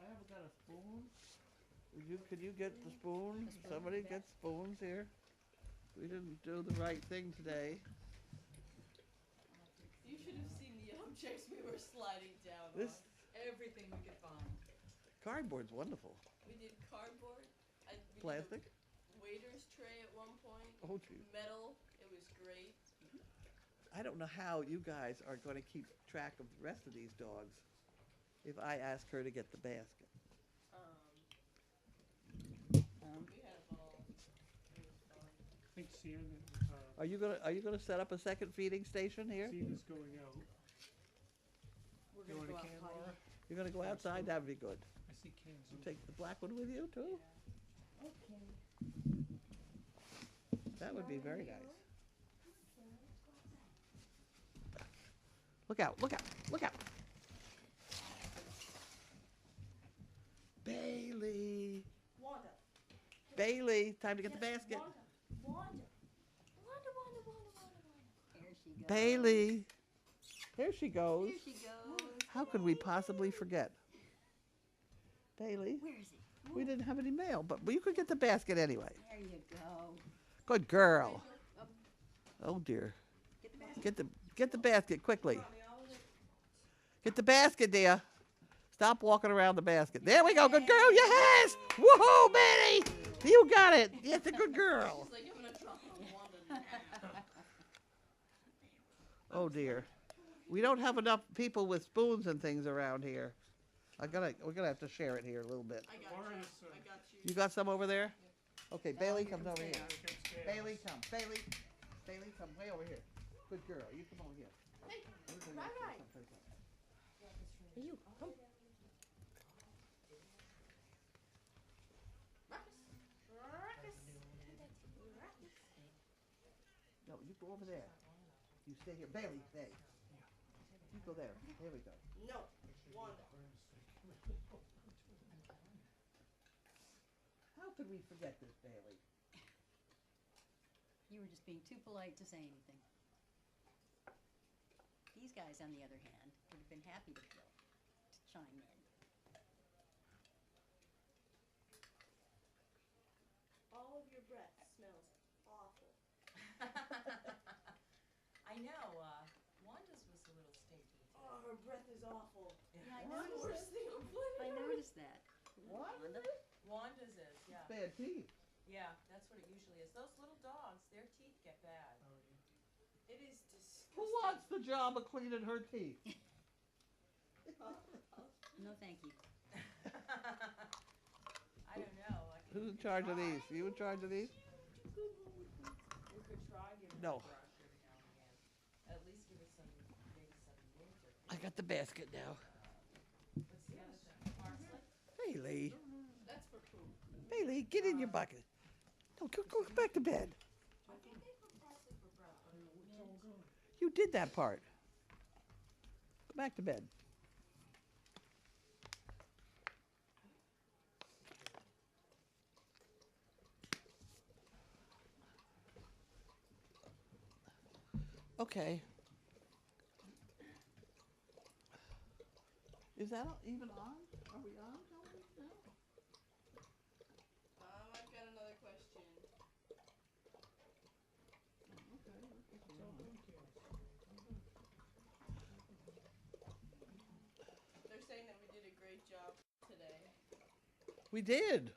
I haven't got a spoon. Could you get the spoon? Somebody get spoons here. We didn't do the right thing today. You should have seen the objects we were sliding down This on. Everything we could find. cardboard's wonderful. We did cardboard. We Plastic? did a waiter's tray at one point. Oh, geez. Metal. It was great. I don't know how you guys are going to keep track of the rest of these dogs if I ask her to get the basket. We had a ball. It was fun. I think Sienna, Are you gonna set up a second feeding station here? Sienna's going out. We're You gonna want go a out can, potty. Laura? You're gonna go outside? That'd be good. I see cans. You take the black one with you too? Okay. That would be very nice. Look out, look out, look out. Bailey. Wanda. Bailey, time to get the basket. Wanda. Here she goes. Bailey. There she goes. Here she goes. How could we possibly forget? Bailey, Where is he? we didn't have any mail, but you could get the basket anyway. There you go. Good girl. Oh dear. Get the basket quickly. Get the basket, dear. Stop walking around the basket. There we go. Good girl. Yes! Woohoo, Betty! You got it. Yes, a good girl. She's like, I'm gonna drop Wanda now. Oh dear. We don't have enough people with spoons and things around here. We're gonna have to share it here a little bit. I got you. I got you. You got some over there? Okay, Bailey comes over here. Upstairs. Bailey, come. Bailey, come way over here. Good girl. You come over here. Hey, Everybody right, else right. someplace else. You, come. No, you go over there. You stay here. Bailey, stay. You go there. There we go. No, Wanda. How could we forget this, Bailey? You were just being too polite to say anything. These guys, on the other hand, would have been happy to chime in. All of your breath smells awful. I know, Wanda's was a little stinky too. Oh, her breath is awful. Yeah, I That's the noticed worst thing on planet I Earth. noticed that. What? Wanda? Wanda's is, yeah. Bad teeth. Yeah, that's what it usually is. Those little dogs, their teeth get bad. It is disgusting. Who wants the job of cleaning her teeth? No, thank you. I don't know. Who's in charge of these? You in charge of these? We could try giving No. it a brush every now and again. At least give it some, maybe some winter. I got the basket now. What's the other thing? Parsley? Bailey, That's for poop. Bailey, get in your bucket. No, go back to bed. I think they put parsley for breakfast. You did that part. Go back to bed. Okay. Is that even on? Are we on? No? I've got another question. They're saying that we did a great job today. We did.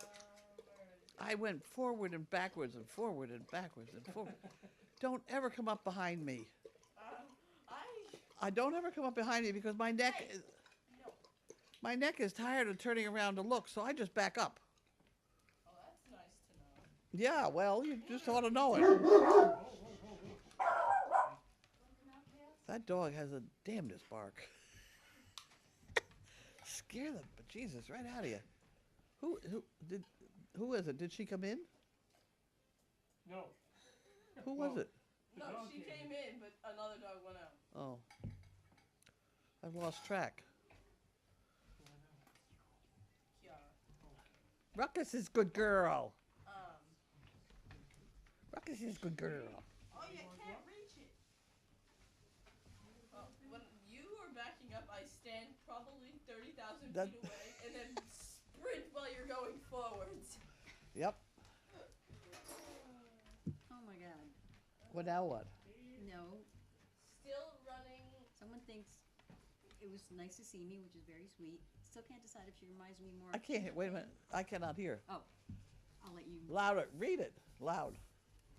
Where is it? I went forward and backwards and forward and backwards and forward. Don't ever come up behind me. I don't ever come up behind me because my neck is No. my neck is tired of turning around to look, so I just back up. Oh, that's nice to know. Yeah, well, you just ought to know it. That dog has a damnedest bark. Scare the bejesus right out of you. Who is it? Did she come in? No. Who was it? No, she came in, but another dog went out. Oh. I've lost track. Kiara. Ruckus is good girl. Ruckus is good girl. Oh, you can't reach it. Well, when you are backing up, I stand probably 30,000 That- feet away, and then sprint while you're going forwards. Yep. Oh my God. Well, now what? No, Still running. someone thinks it was nice to see me, which is very sweet. Still can't decide if she reminds me more. I can't hear. Wait a minute. I cannot hear. Oh, I'll let you. Louder. Read it. Loud.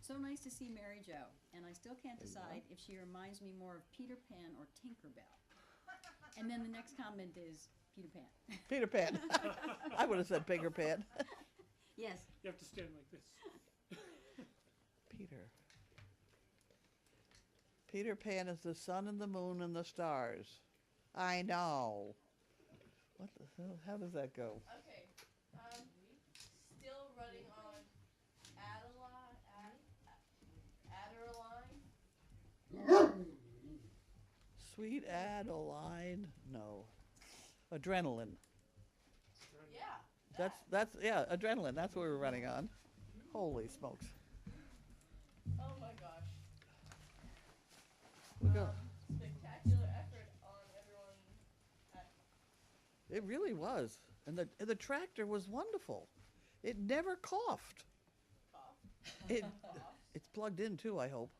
So nice to see Mary Jo, and I still can't There you go. decide if she reminds me more of Peter Pan or Tinkerbell. And then the next comment is Peter Pan. Peter Pan. I would have said Peter Pan. Yes. You have to stand like this. Peter. Peter Pan is the sun and the moon and the stars. I know. What the hell? How does that go? Okay. Still running on Adeline. Sweet Adeline. No. Adrenaline. Yeah. That's yeah, adrenaline. That's what we were running on. Holy smokes. Oh my gosh. We go. Spectacular effort on everyone. It really was. And the tractor was wonderful. It never coughed. It it's plugged in too, I hope.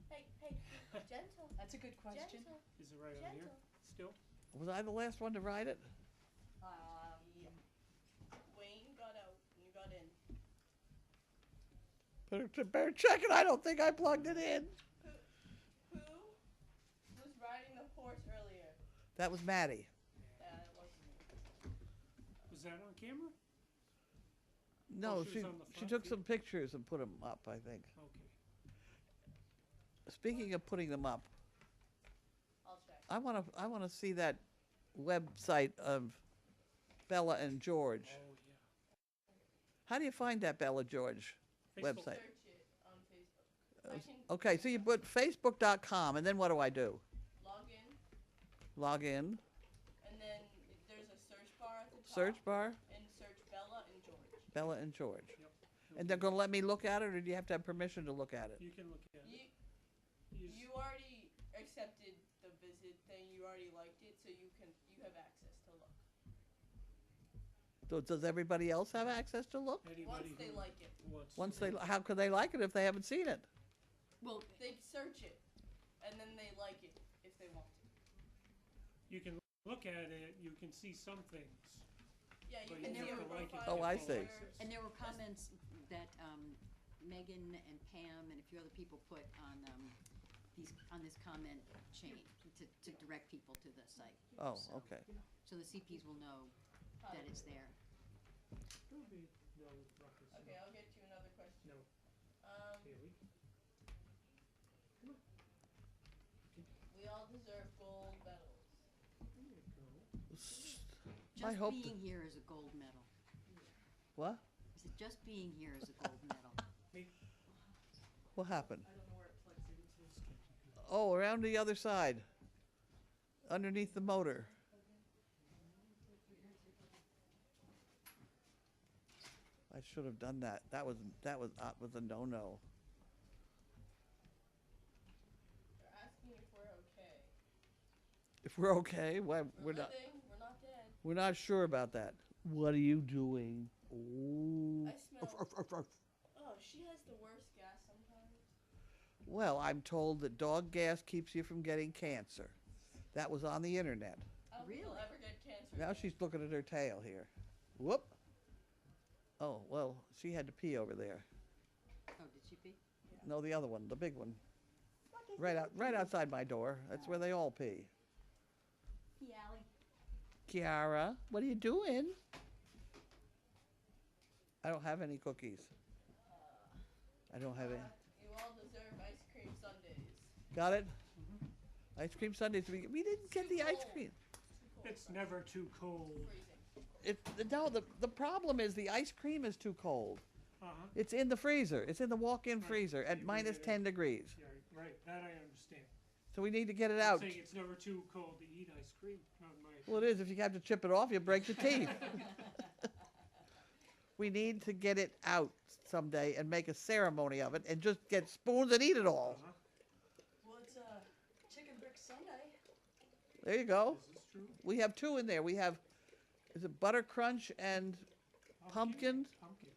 Hey, gentle. That's a good question. Gentle. Is it right on here? Gentle. Still? Was I the last one to ride it? Wayne got out and you got in. Better check it. I don't think I plugged it in. Who was riding the horse earlier? That was Maddie. It wasn't me. Was that on camera? No, she was on the she front took view? some pictures and put them up, I think. Okay. Speaking of putting them up, I'll check. I want to see that website of Bella and George. Oh, yeah. How do you find that Bella George Facebook. website? Search it on Facebook. I can Okay, so you put facebook.com and then what do I do? log in, Log in, and then there's a search bar at the top. search bar, And search Bella and George. Bella and George. Yep. And they're going to let me look at it, or do you have to have permission to look at it? You can look at it. You already accepted the visit thing. You already liked it, so you have access to look. So does everybody else have access to look? Anybody Once they who like it, wants Once to. how could they like it if they haven't seen it? Well, they search it, and then they like it if they want to. You can look at it, you can see some things. Yeah, you But can you see have your to like it profile. Oh, I to see. access. and there were comments that Megan and Pam and a few other people put on this comment chain to direct people to the site. Oh, So- okay. So the CPs will know that it's there. There'll be no ruckus. Okay, I'll get you another question. No, Haley. We all deserve gold medals. There you go. I Just hope being here is a gold medal. What? I said, just being here is a gold medal. What happened? I don't know where it plugs into. Oh, around the other side. Underneath the motor. I should have done that. That was a no-no. They're asking if we're okay. If we're okay, why We're we're not. living. We're not dead. We're not sure about that. What are you doing? Ooh. I smell. Oh, she has the worst gas sometimes. Well, I'm told that dog gas keeps you from getting cancer. That was on the internet. I don't think Really? I'll ever get cancer. Now again. she's looking at her tail here. Whoop. Oh, well, she had to pee over there. Oh, did she pee? No, the other one, the big one. Right outside my door. That's where they all pee. Pee Alley. Kiara, what are you doing? I don't have any cookies. I don't have any. You all deserve ice cream sundaes. Got it? Ice cream sundaes. We didn't get the ice cream. It's never too cold. Freezing. No, the problem is the ice cream is too cold. Uh-huh. It's in the freezer. It's in the walk-in Right. freezer at You minus get it. 10 degrees. Yeah, right, that I understand. So we need to get it I'm out. saying it's never too cold to eat ice cream, not my. Well, it is. If you have to chip it off, you break your teeth. We need to get it out someday and make a ceremony of it and just get spoons and eat it all. Uh-huh. Well, it's a chicken brick sundae. There you go. Is this true? We have two in there. We have, is it butter crunch and pumpkin? Pumpkin.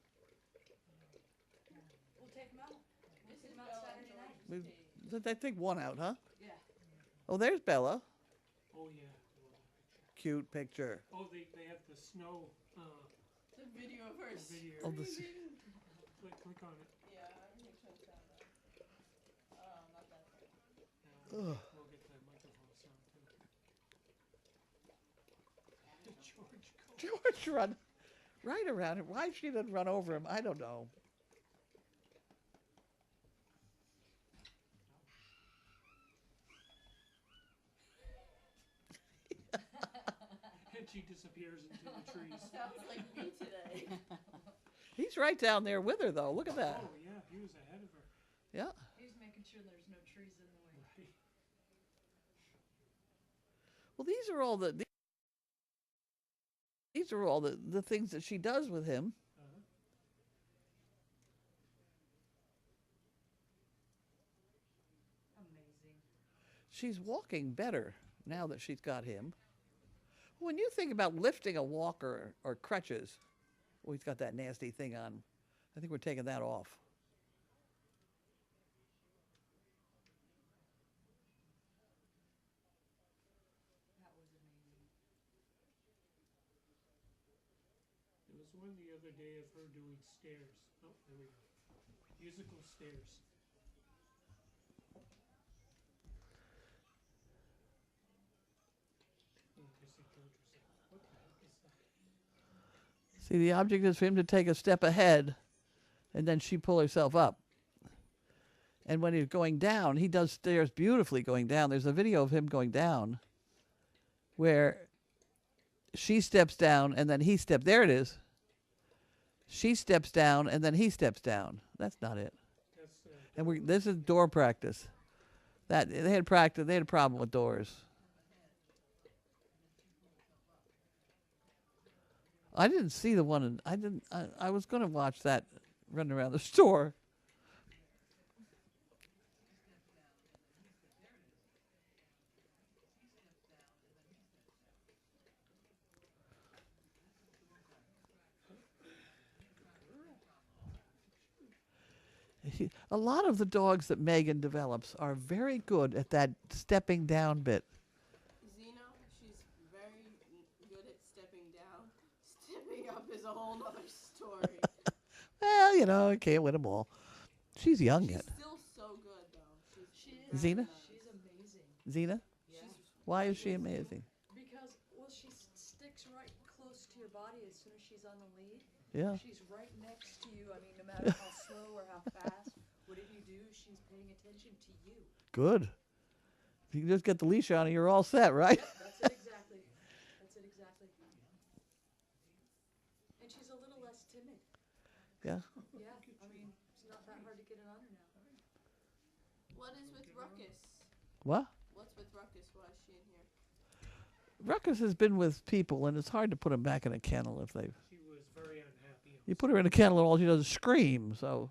We'll take them out. This take is 'em out Bella Saturday and night. George's We- page. I think one out, huh? Yeah. Oh, there's Bella. Oh, yeah. Well, picture. Cute picture. Oh, they have the snow, The video of her video. Oh, the screaming. Click on it. Yeah, which one's that one? Oh, not that one. We'll get the microphone sound too. George run right around him. Why she didn't run over him, I don't know. And she disappears into the trees. Sounds like me today. He's right down there with her, though. Look at that. Oh, yeah, he was ahead of her. Yeah. He's making sure there's no trees in the way. Right. Well, these are all the things that she does with him. Uh-huh. Amazing. She's walking better now that she's got him. When you think about lifting a walker or crutches, oh, he's got that nasty thing on. I think we're taking that off. That was amazing. There was one the other day of her doing stairs. Oh, there we go. Musical stairs. Oh, I see George was like, what the heck is that? See, the object is for him to take a step ahead, and then she pull herself up. And when he's going down, he does stairs beautifully going down. There's a video of him going down where she steps down and then he steps. There it is. She steps down and then he steps down. That's not it. That's, And this is door practice. That they had practice. They had a problem with doors. I didn't see the one. I was going to watch that running around the store. A lot of the dogs that Megan develops are very good at that stepping down bit. Zeno, she's very good at stepping down. Stepping up is a whole nother story. Well, you know, I can't win them all. She's young She's yet. still so good, though. She She's is. Zena? nice. She's amazing. Zena, Yeah. why is she amazing? Because, well, she sticks right close to your body as soon as she's on the lead. Yeah. She's right next to you. I mean, no matter how slow or how fast, whatever you do, she's paying attention to you. Good. If you can just get the leash on, you're all set, right? That's it exactly. That's it exactly. And she's a little less timid. Yeah. Yeah, I mean, it's not that hard to get it on her now. What is with Ruckus? What? What's with Ruckus? Why is she in here? Ruckus has been with people, and it's hard to put him back in a kennel if they've. she was very unhappy. You put her in a kennel, and all she does is scream. So.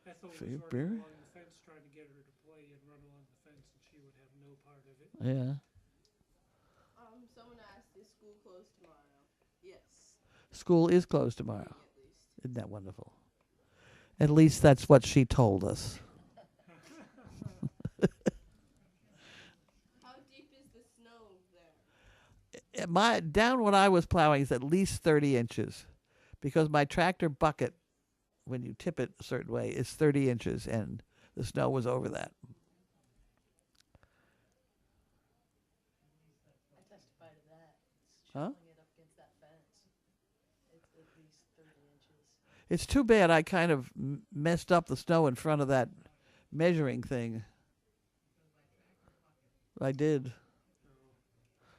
Ethel was Fair running beer. along the fence trying to get her to play and run along the fence, and she would have no part of it. Yeah. Someone asked, is school closed tomorrow? Yes. School is closed tomorrow. At least. Isn't that wonderful? At least that's what she told us. How deep is the snow there? My down when I was plowing is at least 30 inches, because my tractor bucket, when you tip it a certain way, is 30 inches, and the snow was over that. I testify to that. It's Huh? shoveling it up against that fence. It's at least 30 inches. It's too bad I kind of messed up the snow in front of that measuring thing. I did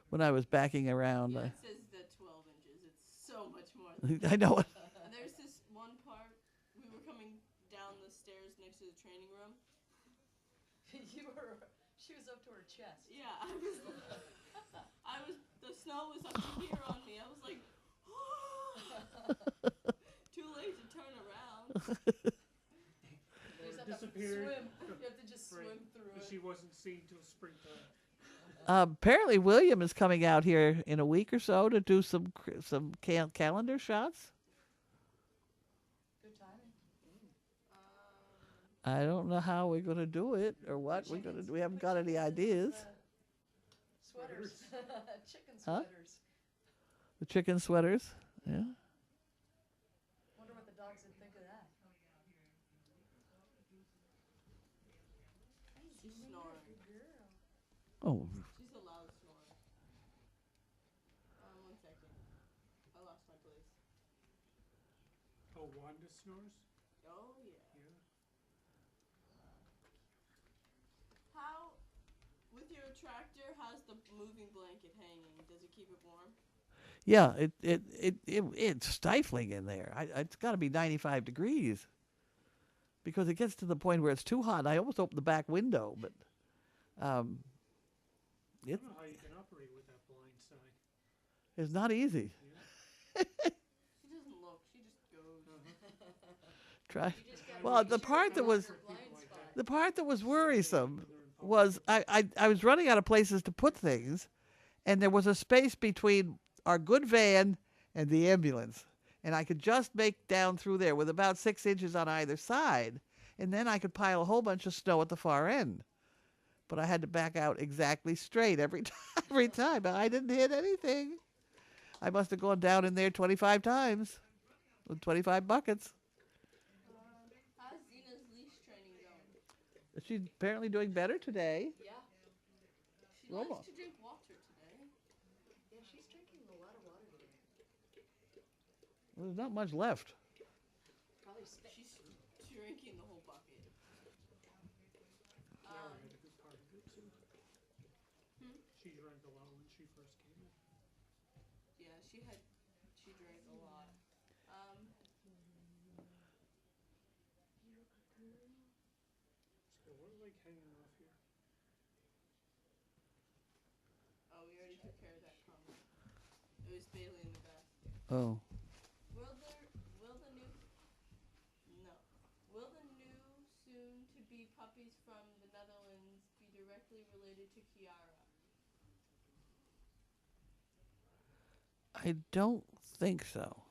when I was backing around. Yeah, it says the 12 inches. It's so much more than I know it. And there's this one part, we were coming down the stairs next to the training room. She was up to her chest. Yeah, the snow was up to here on me. I was like, too late to turn around. You just have to Disappeared. swim. You have to just Right. swim through But it. she wasn't seen till springtime. Apparently, William is coming out here in a week or so to do some calendar shots. Good timing. I don't know how we're gonna do it or what we're gonna do. We haven't got any ideas. Sweaters. Chicken Huh? sweaters. The chicken sweaters. Yeah. Wonder what the dogs would think of that. She's snoring. Good girl. Oh, She's a loud snorer. 1 second. I lost my place. Oh, Wanda snores? Oh yeah. Yeah. How, with your tractor, how's the moving blanket hanging? Does it keep it warm? yeah. It's stifling in there. It's got to be 95 degrees because it gets to the point where it's too hot. I almost opened the back window, but I don't know how you can operate with that blind side. it's not easy. She doesn't look. She just goes. Try. You just gotta Well, make the sure part it's that not was her blind spot. the part that was worrisome was I was running out of places to put things, and there was a space between our good van and the ambulance, and I could just make down through there with about 6 inches on either side, and then I could pile a whole bunch of snow at the far end. But I had to back out exactly straight every time. I didn't hit anything. I must have gone down in there 25 times with 25 buckets. How's Zena's leash training going? She's apparently doing better today. Yeah. She Roma. likes to drink water today. Yeah, she's drinking a lot of water today. Well, there's not much left. Probably She's drinking the whole bucket. Clara had a good part of it too. Hmm? She drank a lot when she first came in. Yeah, she drank a lot. So we're like hanging off here. Oh, we already took care of that comment. It was Bailey in the basket. Oh. Will the new soon to be puppies from the Netherlands be directly related to Kiara? I don't think so.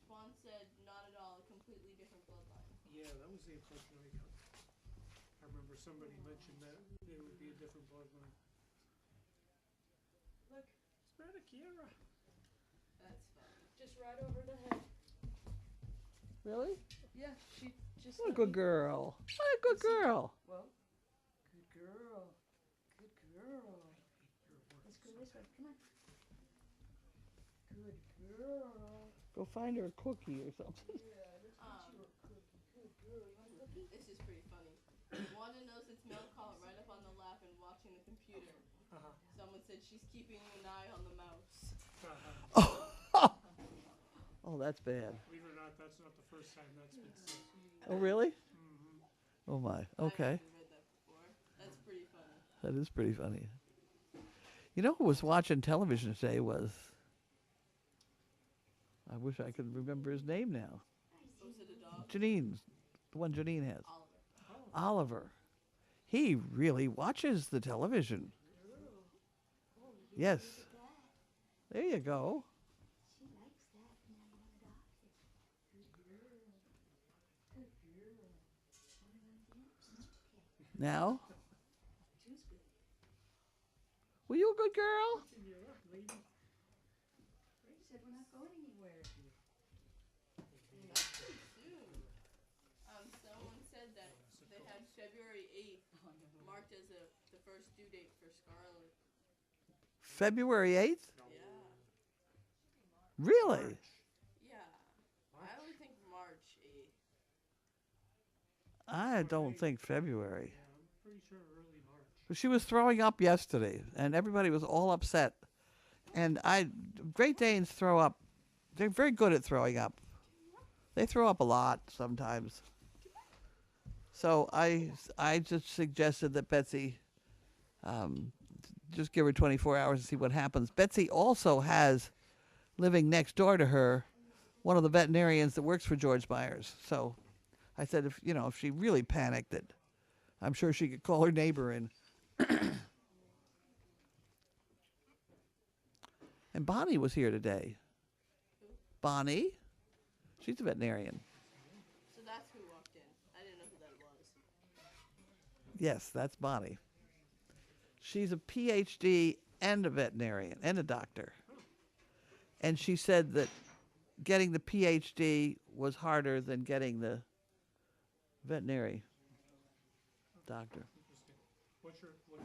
Swan said not at all, a completely different bloodline. Yeah, that was the impression I got. I remember somebody mentioned that there would be a different bloodline. Look, It's better, Kiara. That's funny. just right over the head. Really? Yeah, she just. What a good girl. What a good girl. Well, good girl. Good girl. Let's go this way. Come on. Good girl. Go find her a cookie or something. Yeah, let's get you a cookie. Good girl. You want a cookie? This is pretty funny. Wanda knows it's mail call right up on the lap and watching the computer. Uh-huh. Someone said she's keeping an eye on the mouse. Oh, that's bad. Believe it or not, that's not the first time that's been said. Oh, really? Mm-hmm. Oh, my. I Okay. haven't read that before. That's pretty funny. That is pretty funny. You know who was watching television today was... I wish I could remember his name now. Was it a dog? Janine. The one Janine has. Oliver. Oliver. He really watches the television. Yes. There you go. Now? Were you a good girl? Yeah, lady. Ray said we're not going anywhere. Soon. Someone said that they had February 8th marked as the first due date for Scarlet. February 8th? Yeah. Really? Yeah. I only think March 8th. I don't think February. Yeah, I'm pretty sure early March. She was throwing up yesterday, and everybody was all upset. And Great Danes throw up. They're very good at throwing up. They throw up a lot sometimes. So I just suggested that Betsy just give her 24 hours and see what happens. Betsy also has, living next door to her, one of the veterinarians that works for George Myers. So I said, if she really panicked, that I'm sure she could call her neighbor in. And Bonnie was here today. Bonnie? She's a veterinarian. So that's who walked in. I didn't know who that was. Yes, that's Bonnie. She's a PhD and a veterinarian and a doctor. And she said that getting the PhD was harder than getting the veterinary doctor. Interesting. What's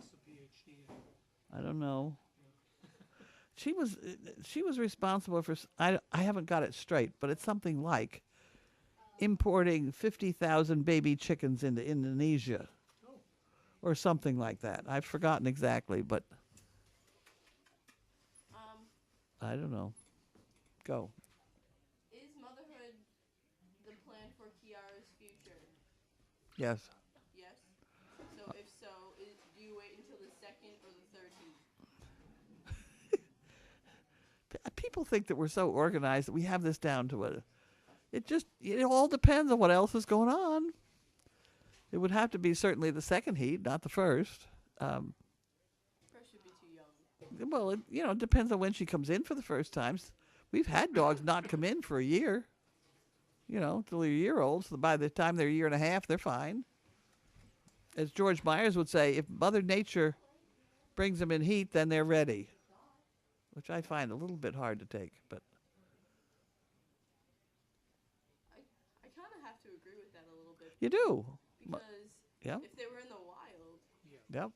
the PhD in? I don't know. She was responsible for, I haven't got it straight, but it's something like importing 50,000 baby chickens into Indonesia or something like that. I've forgotten exactly, but I don't know. Go. Is motherhood the plan for Kiara's future? Yes. Yes. So if so, do you wait until the second or the third heat? People think that we're so organized that we have this down to it all depends on what else is going on. It would have to be certainly the second heat, not the first. First should be too young. Well, it depends on when she comes in for the first times. We've had dogs not come in for a year, till they're a year old. So by the time they're a year and a half, they're fine. As George Myers would say, if Mother Nature brings them in heat, then they're ready. Which I find a little bit hard to take, but I kind of have to agree with that a little bit. you do. Because Yeah. if they were in the wild, Yep.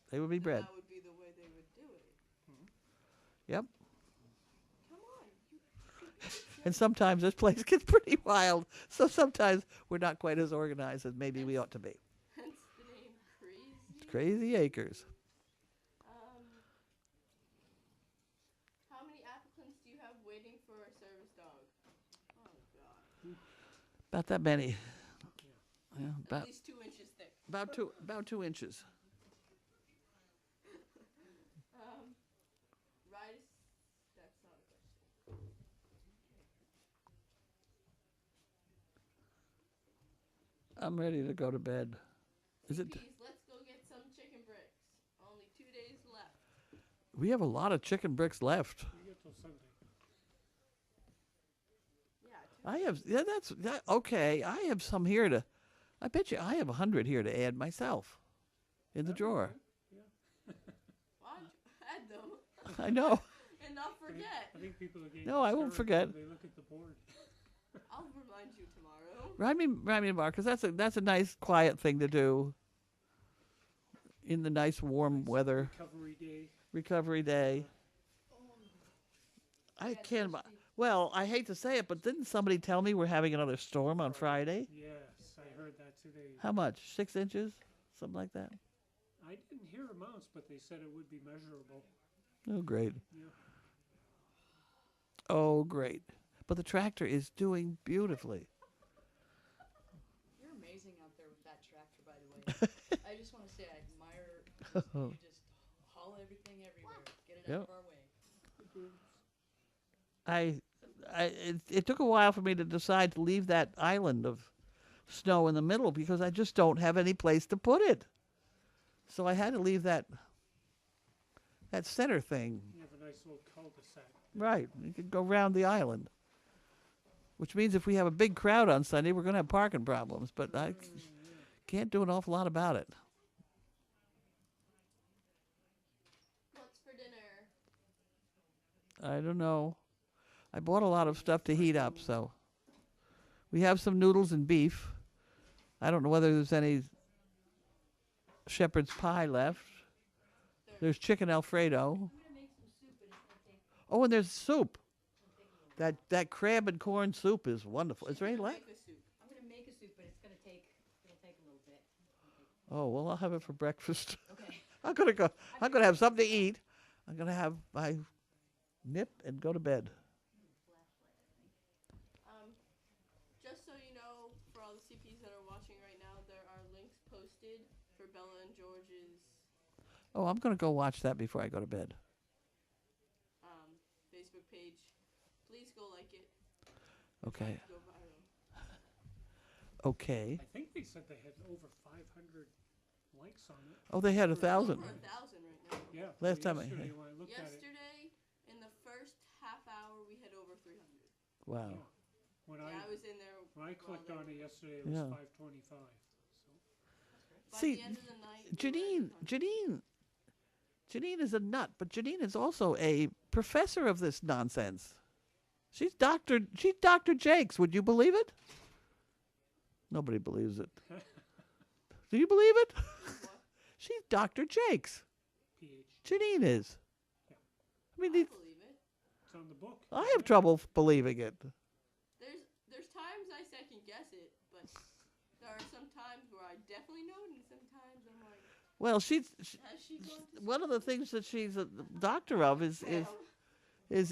They would be then bred. that would be the way they would do it. Yep. Come on. And sometimes this place gets pretty wild. So sometimes we're not quite as organized as maybe we ought to be. Hence the name Crazy. Crazy acres. How many applicants do you have waiting for a service dog? Oh, God. About that many. Yeah, At about least 2 inches thick. about 2 inches. That's not a question. I'm ready to go to bed. Is it? Please, let's go get some chicken bricks. Only 2 days left. We have a lot of chicken bricks left. You get till Sunday. Yeah. I have. Yeah, okay. I have some here to. I bet you I have 100 here to add myself, in the drawer. Why don't you add them I know. and not forget? I think people are getting No, I won't discouraged forget. when they look at the board. I'll remind you tomorrow. Remind me tomorrow, because that's a nice, quiet thing to do. In the nice, warm weather, recovery day. I can't. Well, I hate to say it, but didn't somebody tell me we're having another storm on Friday? Yes, I heard that today. How much? 6 inches? Something like that? I didn't hear amounts, but they said it would be measurable. Oh, great. Yeah. Oh, great. But the tractor is doing beautifully. You're amazing out there with that tractor, by the way. I just want to say I admire you just haul everything everywhere. Get it out of our way. It took a while for me to decide to leave that island of snow in the middle because I just don't have any place to put it. So I had to leave that center thing. You have a nice little cul-de-sac. Right. You could go around the island. Which means if we have a big crowd on Sunday, we're going to have parking problems. But I can't do an awful lot about it. What's for dinner? I don't know. I bought a lot of stuff to heat up, so. We have some noodles and beef. I don't know whether there's any shepherd's pie left. There's chicken Alfredo. Oh, and there's soup. That crab and corn soup is wonderful. Is there any left? Make a soup. I'm gonna make a soup, but it'll take a little bit. Oh, well, I'll have it for breakfast. Okay. I'm gonna have something to eat. I'm gonna have my nip and go to bed. Just so you know, for all the CPs that are watching right now, there are links posted for Bella and George's Oh, I'm gonna go watch that before I go to bed. Facebook page. Please go like it. Okay. Go viral. Okay. I think they said they had over 500 likes on it. Oh, they had 1,000. Over 1,000 right now. Yeah. Last time I- yesterday when I looked at it. Yesterday, in the first Wow. When Yeah, I I was in there. when I while clicked they on were- it yesterday, it was Yeah. 5:25. So By See, the end of the night, we were at 100. Janine is a nut, but Janine is also a professor of this nonsense. She's Dr. Jakes. Would you believe it? Nobody believes it. Do you believe it? What? She's Dr. Jakes. PhD. Janine is. I mean, I believe it. It's on the book. I isn't have it? trouble believing it. There's times I second guess it, but there are some times where I definitely know it, and sometimes I'm like, Well, has she gone to one of the things that she's a doctor of is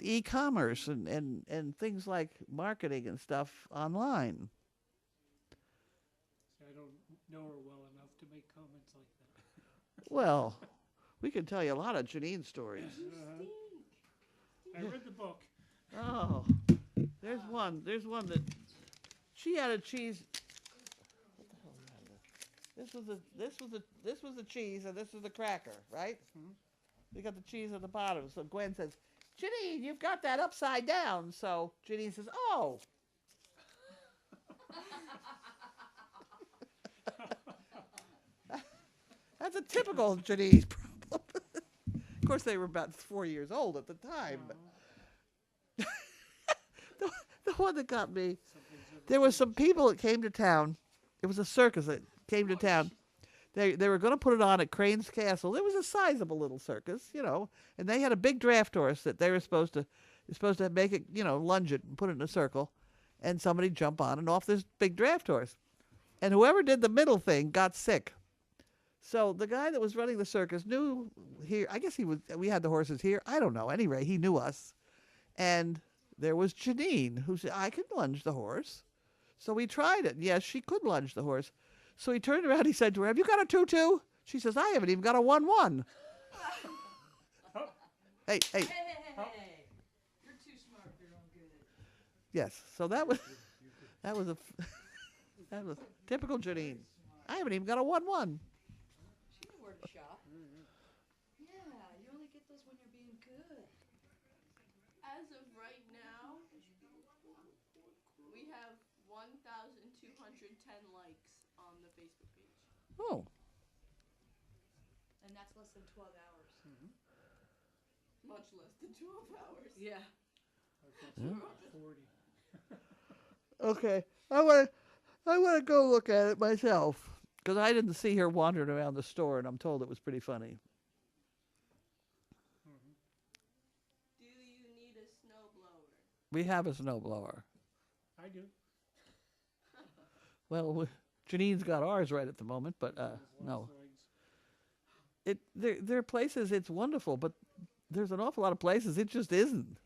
e-commerce and things like marketing and stuff online. See, I don't know her well enough to make comments like that. Well, we can tell you a lot of Janine stories. Uh-huh. I read the book. Oh, there's one. There's one that she had a cheese. What the hell is that? This was the cheese, and this was the cracker, right? Mhm. We got the cheese at the bottom. So Gwen says, "Janine, you've got that upside down." So Janine says, "Oh." That's a typical Janine's problem. Of course, they were about 4 years old at the time. But the one that got me, there was some people that came to town. It was a circus that came to town. They were going to put it on at Crane's Castle. It was a sizable little circus, you know, and they had a big draft horse that they were supposed to make it, you know, lunge it and put it in a circle, and somebody jump on and off this big draft horse, and whoever did the middle thing got sick. So the guy that was running the circus knew here. I guess we had the horses here. I don't know. Anyway, he knew us, and there was Janine who said, "I can lunge the horse." So we tried it. Yes, she could lunge the horse. So he turned around. He said to her, "Have you got a 2-2?" She says, "I haven't even got a 1-1." Hey. Hey, you're too smart for your own good. Yes. So that was typical Janine. I haven't even got a 1-1. She knew where to shop. Yeah, you only get those when you're being good. As of right now, we have 1,210 likes on the Facebook page. Oh. And that's less than 12 hours. Much less than 12 hours. Yeah. I've got about 40. Okay. I want to go look at it myself because I didn't see her wandering around the store, and I'm told it was pretty funny. Do you need a snowblower? We have a snowblower. I do. Well, Janine's got ours right at the moment, but no. There are places it's wonderful, but there's an awful lot of places it just isn't.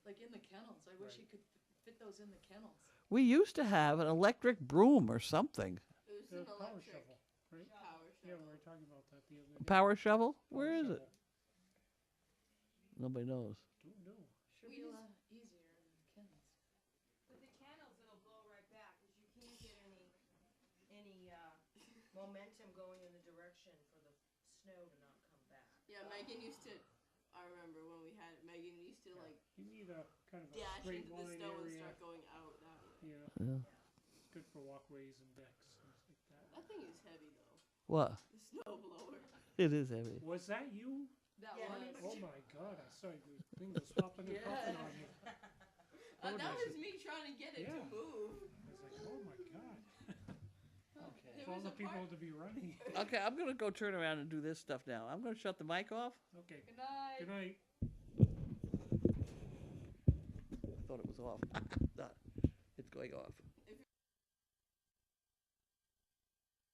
Like in the kennels. I wish you could fit those in the kennels. We used to have an electric broom or something. It was The an power electric shovel, right? power Yeah, shovel. we were talking about that the other A day. power shovel? Where Power is it? shovel. Nobody knows. Don't know. Should We be a just- lot easier in the kennels. With the candles, it'll blow right back because you can't get any momentum going in the direction for the snow to not come back. Yeah, Megan used to. I remember when we had it. Megan used to like You need a kind of a dash straight into the line snow and area. start going out that way. Yeah, Yeah. good for walkways and decks, things like that. That thing is heavy though. What? The snowblower. It is heavy. Was that you? That Yeah. was. Oh my God! I saw your thing was popping and popping on you. That I was said- me trying to get it Yeah. to move. I was like, oh my God! There For all was the a people part. to be running. Okay, I'm going to go turn around and do this stuff now. I'm going to shut the mic off. Okay. Good night. Good night. I thought it was off. It's going off.